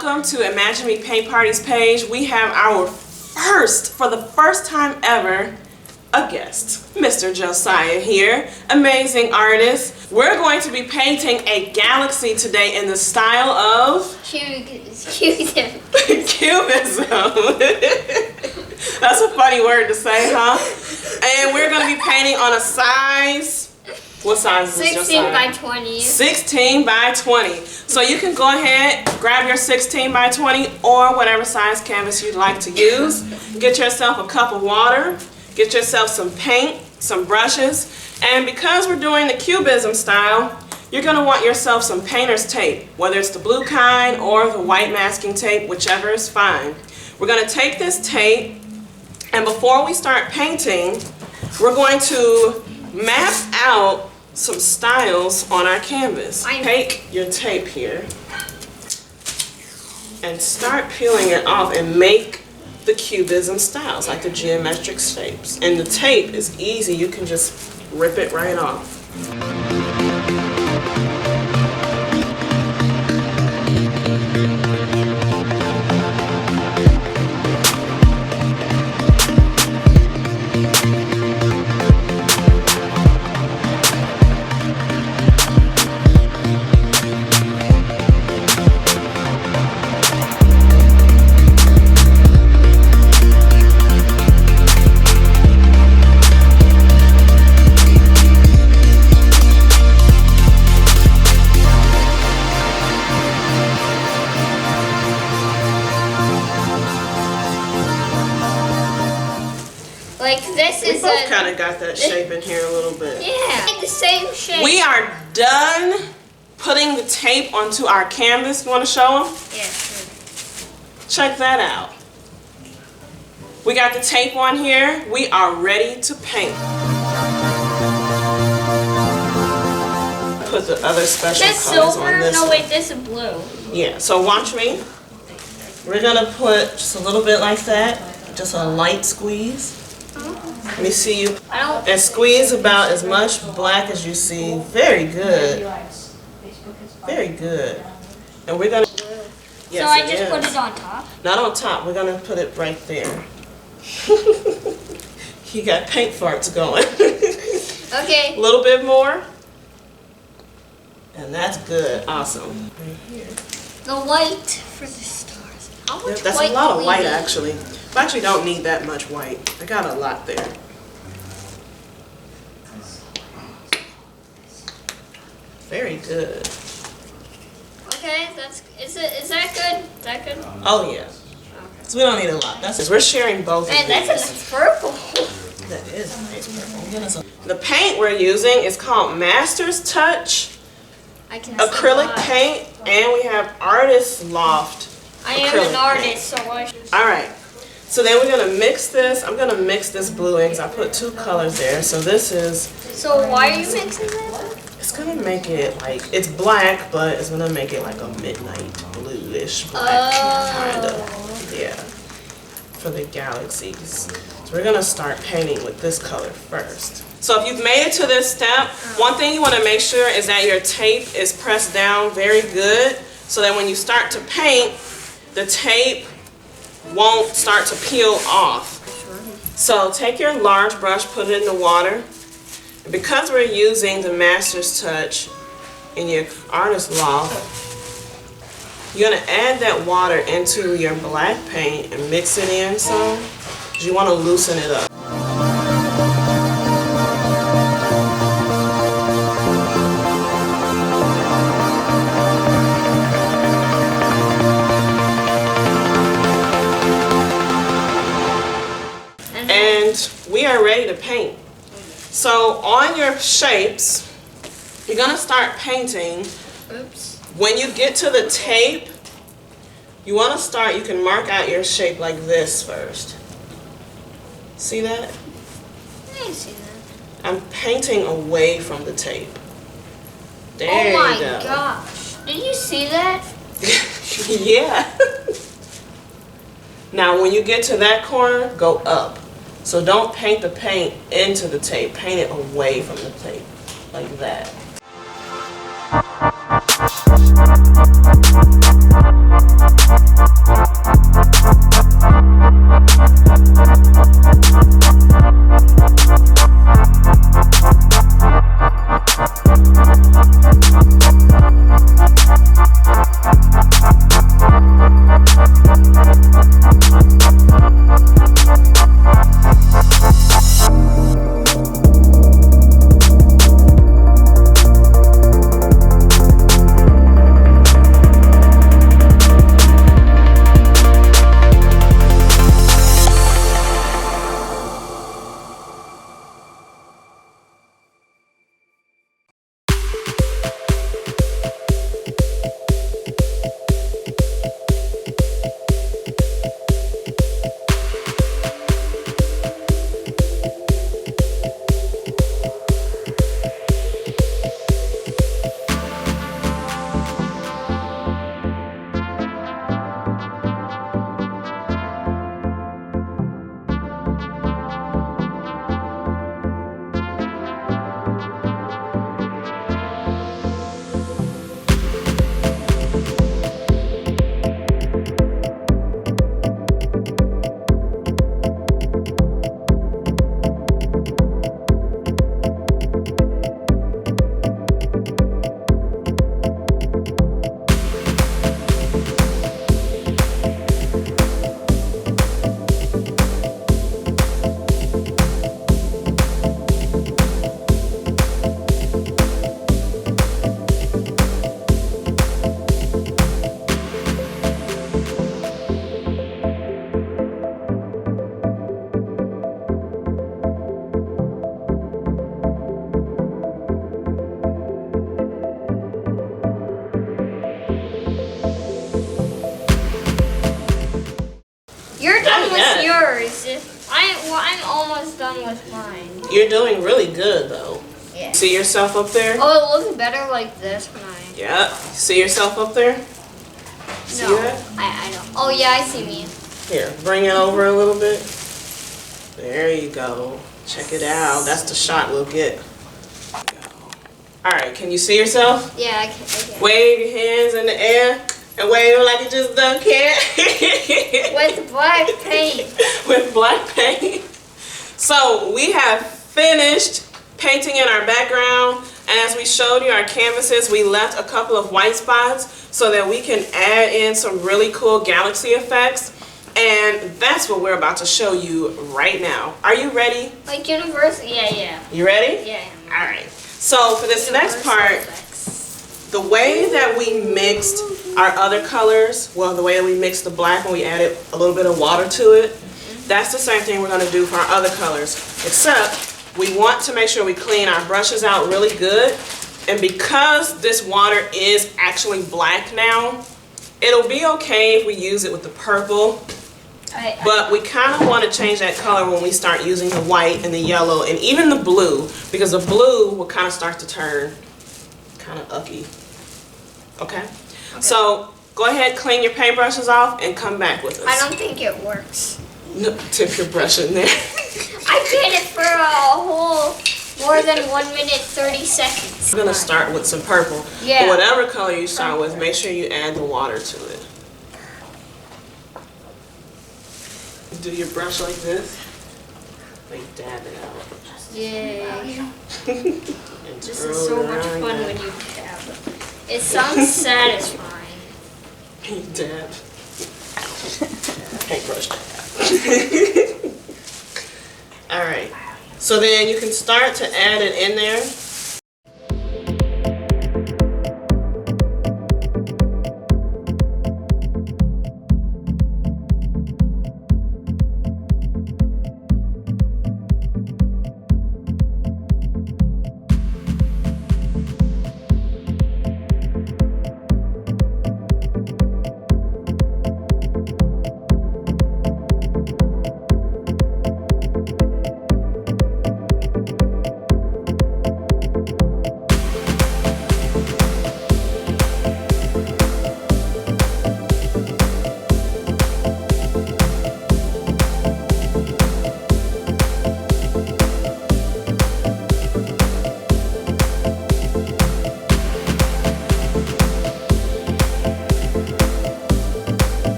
welcome to Imagine Me Paint Parties page. We have our for the first time ever, a guest, Mr. Josiah here, amazing artist. We're going to be painting a galaxy today in the style of Cubism. Cubism. That's a funny word to say, huh? And we're going to be painting on a size. What size is this? 16 by 20. 16 by 20. So you can go ahead, grab your 16 by 20 or whatever size canvas you'd like to use. Get yourself a cup of water. Get yourself some paint, some brushes. And because we're doing the Cubism style, you're going to want yourself some painter's tape, whether it's the blue kind or the white masking tape, whichever is fine. We're going to take this tape, and before we start painting, we're going to map out some styles on our canvas. Take your tape here and start peeling it off and make the Cubism styles, like the geometric shapes. And the tape is easy, you can just rip it right off. Like this is we both kind of got that shape in here a little bit. Yeah, like the same shape. We are done putting the tape onto our canvas. You want to show them? Yeah, sure. Check that out. We got the tape on here. We are ready to paint. Put the other special This colors silver? on this No, one. wait, this is blue. Yeah, so watch me. We're going to put just a little bit like that. Just a light squeeze. Let me see you. And squeeze about as much black as you see. Very good. Very good. And we're going to... Yes, so I just put it on top? Not on top. We're going to put it right there. You got paint farts going. Okay. A little bit more. And that's good. Awesome. Right here. The white for the stars. How much That's white a lot do of we white, need? actually. I actually don't need that much white. I got a lot there. Very good. Okay, is that good? Is that good? Oh yeah. So we don't need a lot. We're sharing both. Man, of that's these. a nice purple. That is a nice purple. The paint we're using is called Master's Touch acrylic paint, and we have Artist Loft. I am an artist, so I should... Alright, so then we're going to mix this. I'm going to mix this blue in because I put two colors there. So this is... So why are you mixing that? It's going to make it like... It's black, but it's going to make it like a midnight bluish black kind of. Yeah, for the galaxies. So we're going to start painting with this color first. So if you've made it to this step, one thing you want to make sure is that your tape is pressed down very good so that when you start to paint, the tape won't start to peel off. So take your large brush, put it in the water. And because we're using the Master's Touch in your Artist Loft, you're going to add that water into your black paint and mix it in some, because you want to loosen it up. And we are ready to paint. So on your shapes, you're going to start painting. Oops. When you get to the tape, you want to start, you can mark out your shape like this first. See that? I didn't see that. I'm painting away from the tape. There Oh my you go. gosh. Did you see that? Yeah. Now when you get to that corner, go up. So don't paint the paint into the tape. Paint it away from the tape. Like that. I'm almost done with mine. You're doing really good though. Yeah. See yourself up there? Oh, it looks better like this when I... Yeah. See yourself up there? See No, that? I don't. Oh yeah, I see me. Here, bring it over a little bit. There you go. Check it out. That's the shot we'll get. Alright, can you see yourself? Yeah, I can. Wave your hands in the air and wave like you just don't care. With black paint. With black paint. So we have finished painting in our background, and as we showed you our canvases, we left a couple of white spots so that we can add in some really cool galaxy effects. And that's what we're about to show you right now. Are you ready? Like universal, yeah. You ready? Yeah. Alright. So for this next part, the way that we mixed our other colors, well, the way that we mixed the black when we added a little bit of water to it, that's the same thing we're going to do for our other colors. Except we want to make sure we clean our brushes out really good. And because this water is actually black now, it'll be okay if we use it with the purple. But we kind of want to change that color when we start using the white and the yellow and even the blue, because the blue will kind of start to turn kind of ucky. Okay? So go ahead, clean your paintbrushes off and come back with us. I don't think it works. No, tip your brush in there. I painted for a whole more than 1 minute 30 seconds. We're going to start with some purple. Yeah. But whatever color you start with, make sure you add the water to it. Do your brush like this. Like dab it out. Yeah. This Throw is so it much around fun you. when you dab. It sounds satisfying. You dab. Paintbrush dab. Alright. So then you can start to add it in there.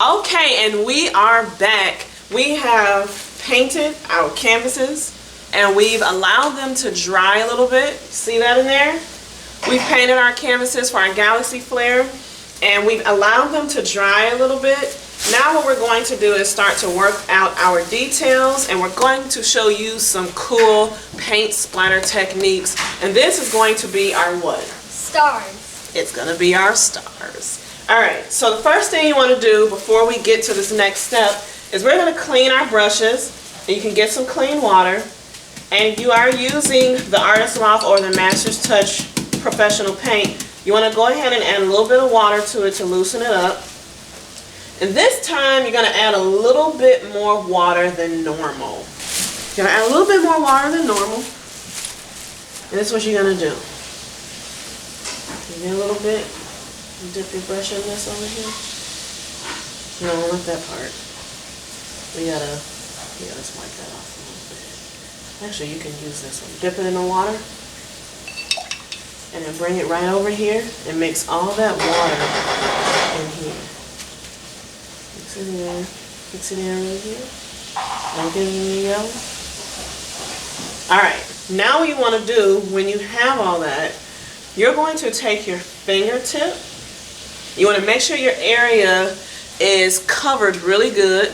Okay, and we are back. We have painted our canvases and we've allowed them to dry a little bit. See that in there? We've painted our canvases for our galaxy flare and we've allowed them to dry a little bit. Now what we're going to do is start to work out our details, and we're going to show you some cool paint splatter techniques. And this is going to be our what? Stars. It's going to be our stars. Alright, so the first thing you want to do before we get to this next step is we're going to clean our brushes. And you can get some clean water. And if you are using the Artist Loft or the Master's Touch professional paint, you want to go ahead and add a little bit of water to it to loosen it up. And this time you're going to add a little bit more water than normal. You're going to add a little bit more water than normal. And this is what you're going to do. Give me a little bit. Dip your brush in this over here. No, not that part. We gotta swipe that off a little bit. Actually, you can use this one. Dip it in the water. And then bring it right over here and mix all that water in here. Mix it in. Mix it in right here. Don't get it in the yellow. Alright, now what you want to do when you have all that, you're going to take your fingertip. You want to make sure your area is covered really good.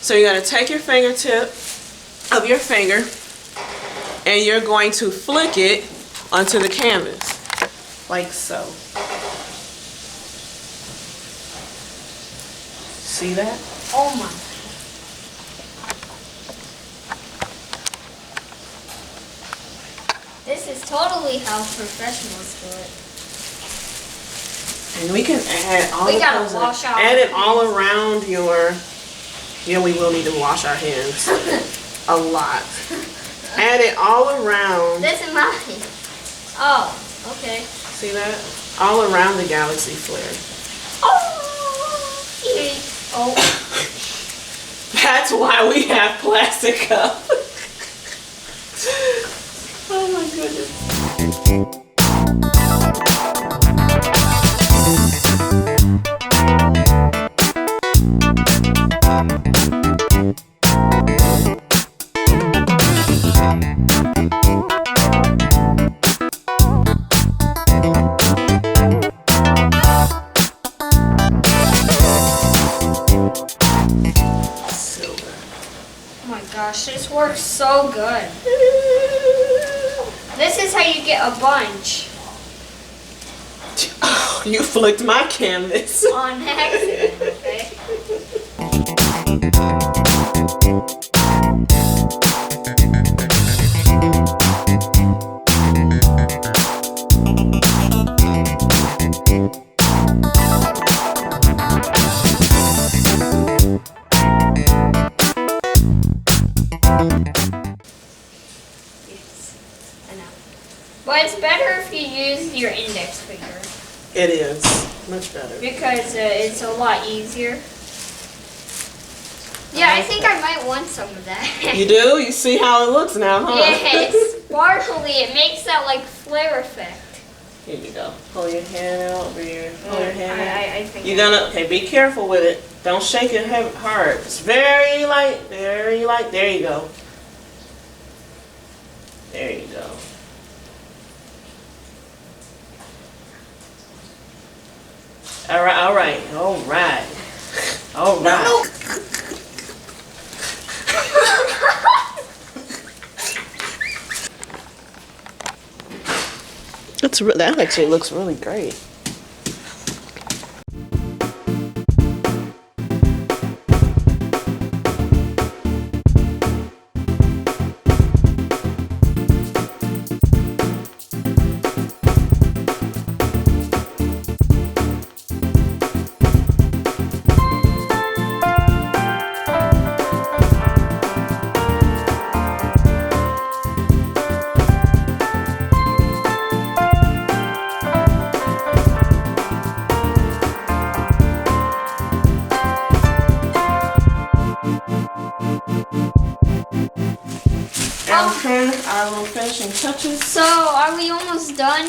So you're going to take your fingertip of your finger and you're going to flick it onto the canvas, like so. See that? Oh my. This is totally how professionals do it. And we can add all we gotta wash our hands. It all around your, yeah, we will need to wash our hands a lot. Add it all around. This is mine. Oh, okay. See that? All around the galaxy flare. Oh, oh. That's why we have plastic cup. Oh my goodness. This works so good. This is how you get a bunch. Oh, you flicked my canvas. On accident, okay? But it's better if you use your index finger. It is much better. Because it's a lot easier. Yeah, I think I might want some of that. You do? You see how it looks now, huh? Yes, sparkly. It makes that like flare effect. Here you go. Pull your hand out over here. Pull your hand out. I think You're gonna, okay, be careful with it. Don't shake it hard. It's very light, very light. There you go. There you go. All right, all right, all right. All right. That actually looks really great. Okay, our little finishing touches. So, are we almost done?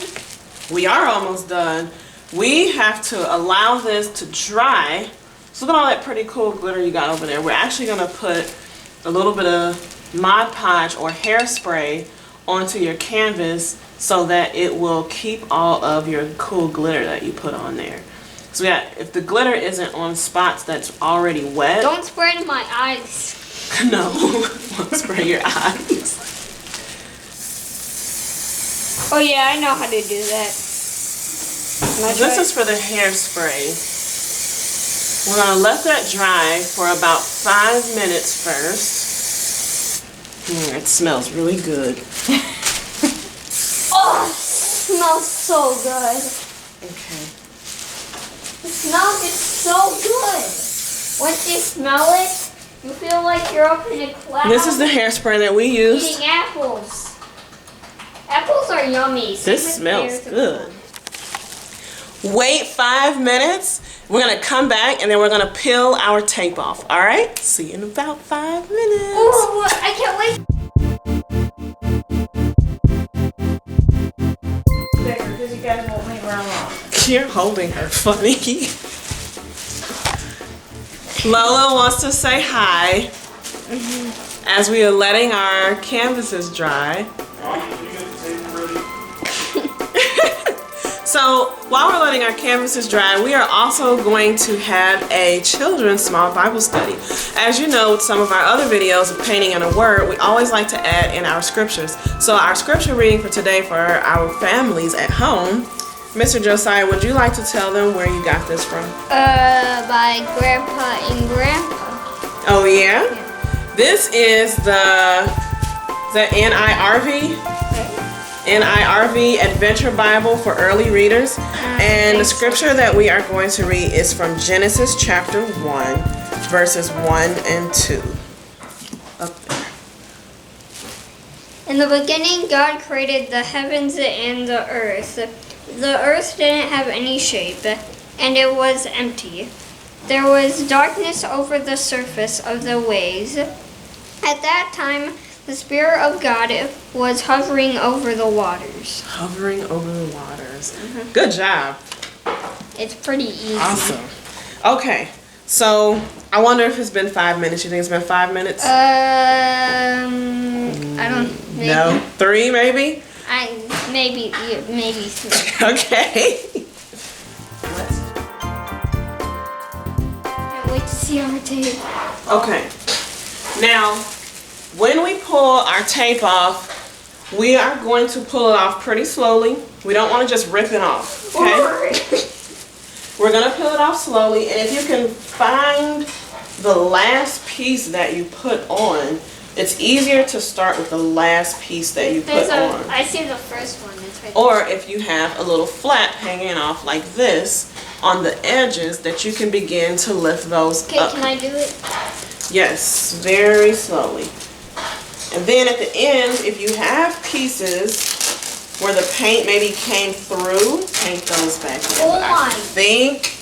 We are almost done. We have to allow this to dry. So look at all that pretty cool glitter you got over there. We're actually going to put a little bit of Mod Podge or hairspray onto your canvas so that it will keep all of your cool glitter that you put on there. So yeah, if the glitter isn't on spots that's already wet. Don't spray it in my eyes. No, don't spray your eyes. Oh yeah, I know how to do that. This is for the hairspray. We're going to let that dry for about 5 minutes first. It smells really good. Oh, it smells so good. Okay. The smell is so good. Once you smell it, you feel like you're up in a cloud. This is the hairspray that we used. Eating apples. Apples are yummy. This smells good. Wait 5 minutes. We're going to come back and then we're going to peel our tape off. All right? See you in about 5 minutes. Oh, I can't wait. Because you guys won't make round off. You're holding her funny. Lola wants to say hi as we are letting our canvases dry. So while we're letting our canvases dry, we are also going to have a children's small Bible study. As you know, with some of our other videos of painting in a word, we always like to add in our scriptures. So our scripture reading for today for our families at home, Mr. Josiah, would you like to tell them where you got this from? By Grandpa and Grandpa. Oh yeah? This is the NIRV Adventure Bible for early readers. And the scripture that we are going to read is from Genesis chapter 1, verses 1 and 2. Up there. In the beginning, God created the heavens and the earth. The earth didn't have any shape, and it was empty. There was darkness over the surface of the waves. At that time, the Spirit of God was hovering over the waters. Hovering over the waters. Good job. It's pretty easy. Awesome. Okay, so I wonder if it's been 5 minutes. You think it's been 5 minutes? I don't. Maybe. No, 3 maybe. Maybe 3. Okay. Can't wait to see our tape. Okay. Now, when we pull our tape off, we are going to pull it off pretty slowly. We don't want to just rip it off, okay? We're going to peel it off slowly, and if you can find the last piece that you put on, it's easier to start with the last piece that you put on. I see the first one. It's right or if you have a little flap hanging off like this on the edges that you can begin to lift those up. Okay, can I do it? Yes, very slowly. And then at the end, if you have pieces where the paint maybe came through, paint those back in. Oh But I my. think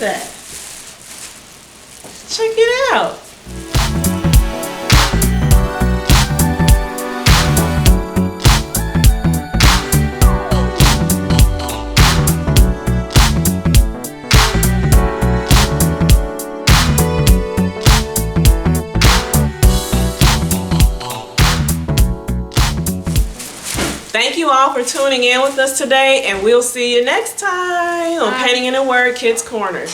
that. Check it out. Thank you all for tuning in with us today, and we'll see you next time on Painting in a Word Kids Corner.